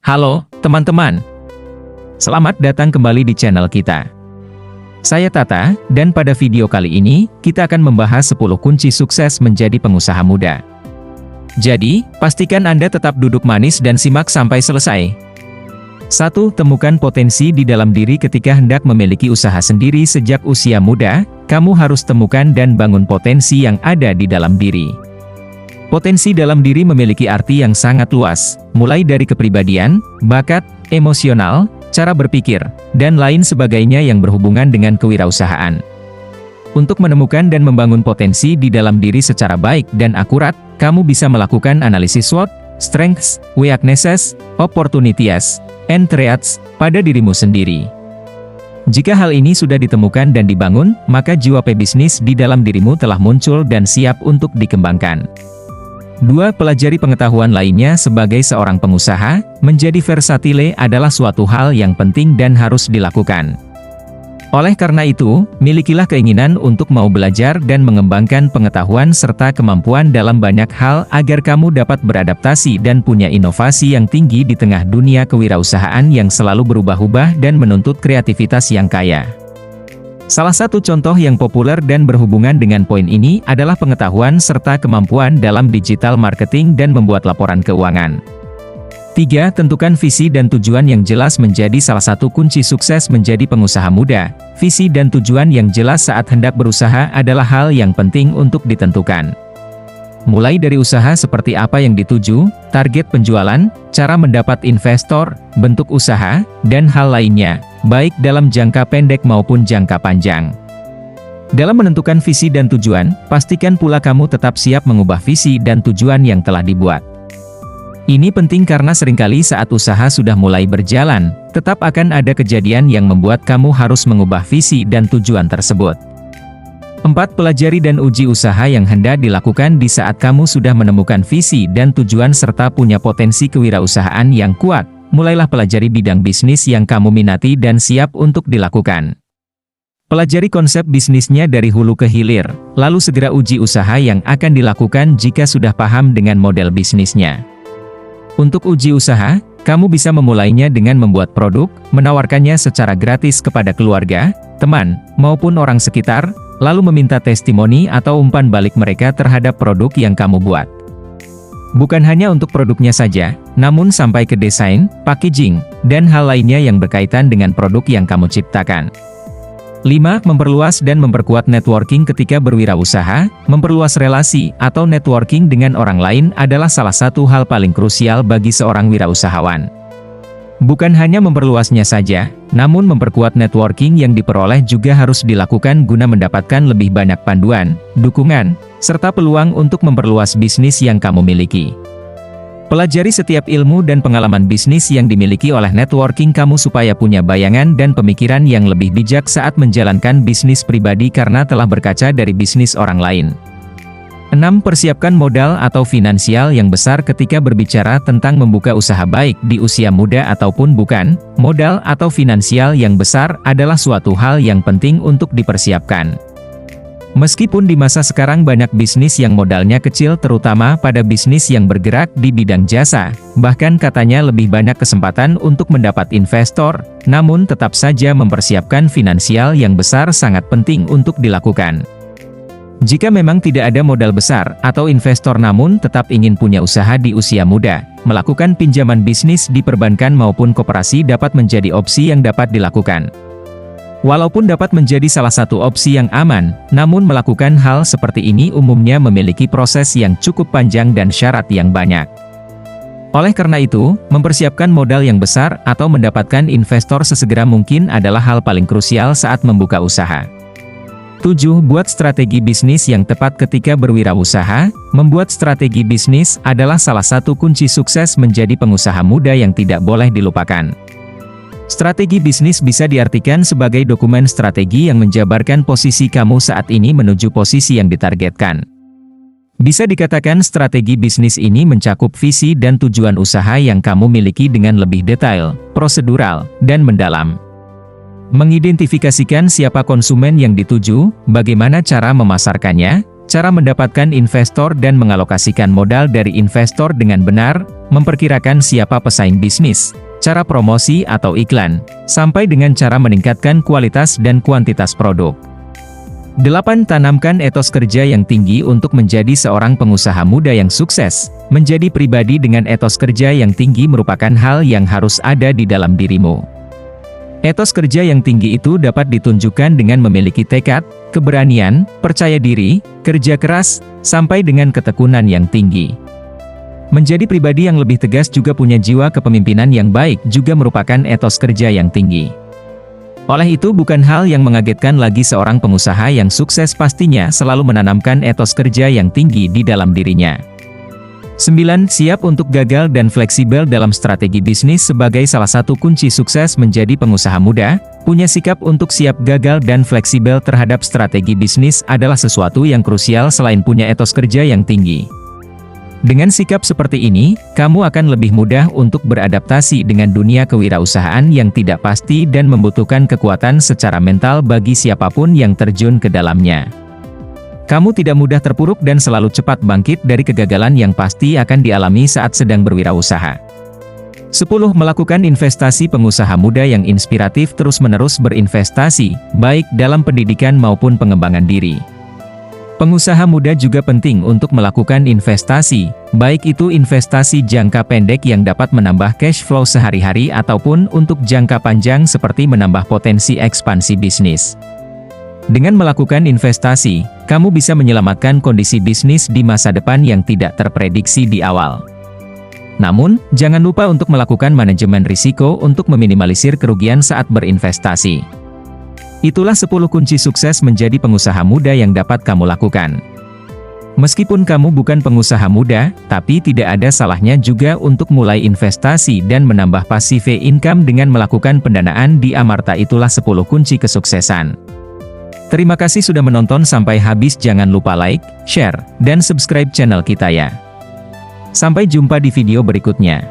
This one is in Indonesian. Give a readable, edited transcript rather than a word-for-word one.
Halo, teman-teman. Selamat datang kembali di channel kita. Saya Tata, dan pada video kali ini, kita akan membahas 10 kunci sukses menjadi pengusaha muda. Jadi, pastikan Anda tetap duduk manis dan simak sampai selesai. 1. Temukan potensi di dalam diri. Ketika hendak memiliki usaha sendiri sejak usia muda, kamu harus temukan dan bangun potensi yang ada di dalam diri. Potensi dalam diri memiliki arti yang sangat luas, mulai dari kepribadian, bakat, emosional, cara berpikir, dan lain sebagainya yang berhubungan dengan kewirausahaan. Untuk menemukan dan membangun potensi di dalam diri secara baik dan akurat, kamu bisa melakukan analisis SWOT, strengths, weaknesses, opportunities, and threats pada dirimu sendiri. Jika hal ini sudah ditemukan dan dibangun, maka jiwa pebisnis di dalam dirimu telah muncul dan siap untuk dikembangkan. 2. Pelajari pengetahuan lainnya. Sebagai seorang pengusaha, menjadi versatile adalah suatu hal yang penting dan harus dilakukan. Oleh karena itu, milikilah keinginan untuk mau belajar dan mengembangkan pengetahuan serta kemampuan dalam banyak hal agar kamu dapat beradaptasi dan punya inovasi yang tinggi di tengah dunia kewirausahaan yang selalu berubah-ubah dan menuntut kreativitas yang kaya. Salah satu contoh yang populer dan berhubungan dengan poin ini adalah pengetahuan serta kemampuan dalam digital marketing dan membuat laporan keuangan. 3. Tentukan visi dan tujuan yang jelas menjadi salah satu kunci sukses menjadi pengusaha muda. Visi dan tujuan yang jelas saat hendak berusaha adalah hal yang penting untuk ditentukan. Mulai dari usaha seperti apa yang dituju, target penjualan, cara mendapat investor, bentuk usaha, dan hal lainnya, baik dalam jangka pendek maupun jangka panjang. Dalam menentukan visi dan tujuan, pastikan pula kamu tetap siap mengubah visi dan tujuan yang telah dibuat. Ini penting karena seringkali saat usaha sudah mulai berjalan, tetap akan ada kejadian yang membuat kamu harus mengubah visi dan tujuan tersebut. 4. Pelajari dan uji usaha yang hendak dilakukan. Di saat kamu sudah menemukan visi dan tujuan serta punya potensi kewirausahaan yang kuat, mulailah pelajari bidang bisnis yang kamu minati dan siap untuk dilakukan. Pelajari konsep bisnisnya dari hulu ke hilir, lalu segera uji usaha yang akan dilakukan jika sudah paham dengan model bisnisnya. Untuk uji usaha, kamu bisa memulainya dengan membuat produk, menawarkannya secara gratis kepada keluarga, teman, maupun orang sekitar, lalu meminta testimoni atau umpan balik mereka terhadap produk yang kamu buat. Bukan hanya untuk produknya saja, namun sampai ke desain, packaging, dan hal lainnya yang berkaitan dengan produk yang kamu ciptakan. 5. Memperluas dan memperkuat networking. Ketika berwirausaha, memperluas relasi atau networking dengan orang lain adalah salah satu hal paling krusial bagi seorang wirausahawan. Bukan hanya memperluasnya saja, namun memperkuat networking yang diperoleh juga harus dilakukan guna mendapatkan lebih banyak panduan, dukungan, serta peluang untuk memperluas bisnis yang kamu miliki. Pelajari setiap ilmu dan pengalaman bisnis yang dimiliki oleh networking kamu supaya punya bayangan dan pemikiran yang lebih bijak saat menjalankan bisnis pribadi karena telah berkaca dari bisnis orang lain. 6. Persiapkan modal atau finansial yang besar. Ketika berbicara tentang membuka usaha baik di usia muda ataupun bukan, modal atau finansial yang besar adalah suatu hal yang penting untuk dipersiapkan. Meskipun di masa sekarang banyak bisnis yang modalnya kecil terutama pada bisnis yang bergerak di bidang jasa, bahkan katanya lebih banyak kesempatan untuk mendapat investor, namun tetap saja mempersiapkan finansial yang besar sangat penting untuk dilakukan. Jika memang tidak ada modal besar atau investor namun tetap ingin punya usaha di usia muda, melakukan pinjaman bisnis di perbankan maupun koperasi dapat menjadi opsi yang dapat dilakukan. Walaupun dapat menjadi salah satu opsi yang aman, namun melakukan hal seperti ini umumnya memiliki proses yang cukup panjang dan syarat yang banyak. Oleh karena itu, mempersiapkan modal yang besar atau mendapatkan investor sesegera mungkin adalah hal paling krusial saat membuka usaha. 7. Buat strategi bisnis yang tepat. Ketika berwirausaha, membuat strategi bisnis adalah salah satu kunci sukses menjadi pengusaha muda yang tidak boleh dilupakan. Strategi bisnis bisa diartikan sebagai dokumen strategi yang menjabarkan posisi kamu saat ini menuju posisi yang ditargetkan. Bisa dikatakan strategi bisnis ini mencakup visi dan tujuan usaha yang kamu miliki dengan lebih detail, prosedural, dan mendalam. Mengidentifikasikan siapa konsumen yang dituju, bagaimana cara memasarkannya, Cara mendapatkan investor dan mengalokasikan modal dari investor dengan benar, memperkirakan siapa pesaing bisnis, cara promosi atau iklan, sampai dengan cara meningkatkan kualitas dan kuantitas produk. 8. Tanamkan etos kerja yang tinggi untuk menjadi seorang pengusaha muda yang sukses. Menjadi pribadi dengan etos kerja yang tinggi merupakan hal yang harus ada di dalam dirimu. Etos kerja yang tinggi itu dapat ditunjukkan dengan memiliki tekad, keberanian, percaya diri, kerja keras, sampai dengan ketekunan yang tinggi. Menjadi pribadi yang lebih tegas juga punya jiwa kepemimpinan yang baik juga merupakan etos kerja yang tinggi. Oleh itu bukan hal yang mengagetkan lagi seorang pengusaha yang sukses pastinya selalu menanamkan etos kerja yang tinggi di dalam dirinya. 9. Siap untuk gagal dan fleksibel dalam strategi bisnis sebagai salah satu kunci sukses menjadi pengusaha muda. Punya sikap untuk siap gagal dan fleksibel terhadap strategi bisnis adalah sesuatu yang krusial selain punya etos kerja yang tinggi. Dengan sikap seperti ini, kamu akan lebih mudah untuk beradaptasi dengan dunia kewirausahaan yang tidak pasti dan membutuhkan kekuatan secara mental bagi siapapun yang terjun ke dalamnya. Kamu tidak mudah terpuruk dan selalu cepat bangkit dari kegagalan yang pasti akan dialami saat sedang berwirausaha. 10. Melakukan investasi. Pengusaha muda yang inspiratif terus-menerus berinvestasi, baik dalam pendidikan maupun pengembangan diri. Pengusaha muda juga penting untuk melakukan investasi, baik itu investasi jangka pendek yang dapat menambah cash flow sehari-hari ataupun untuk jangka panjang seperti menambah potensi ekspansi bisnis. Dengan melakukan investasi, kamu bisa menyelamatkan kondisi bisnis di masa depan yang tidak terprediksi di awal. Namun, jangan lupa untuk melakukan manajemen risiko untuk meminimalisir kerugian saat berinvestasi. Itulah 10 kunci sukses menjadi pengusaha muda yang dapat kamu lakukan. Meskipun kamu bukan pengusaha muda, tapi tidak ada salahnya juga untuk mulai investasi dan menambah passive income dengan melakukan pendanaan di Amarta. Itulah 10 kunci kesuksesan. Terima kasih sudah menonton sampai habis. Jangan lupa like, share, dan subscribe channel kita ya. Sampai jumpa di video berikutnya.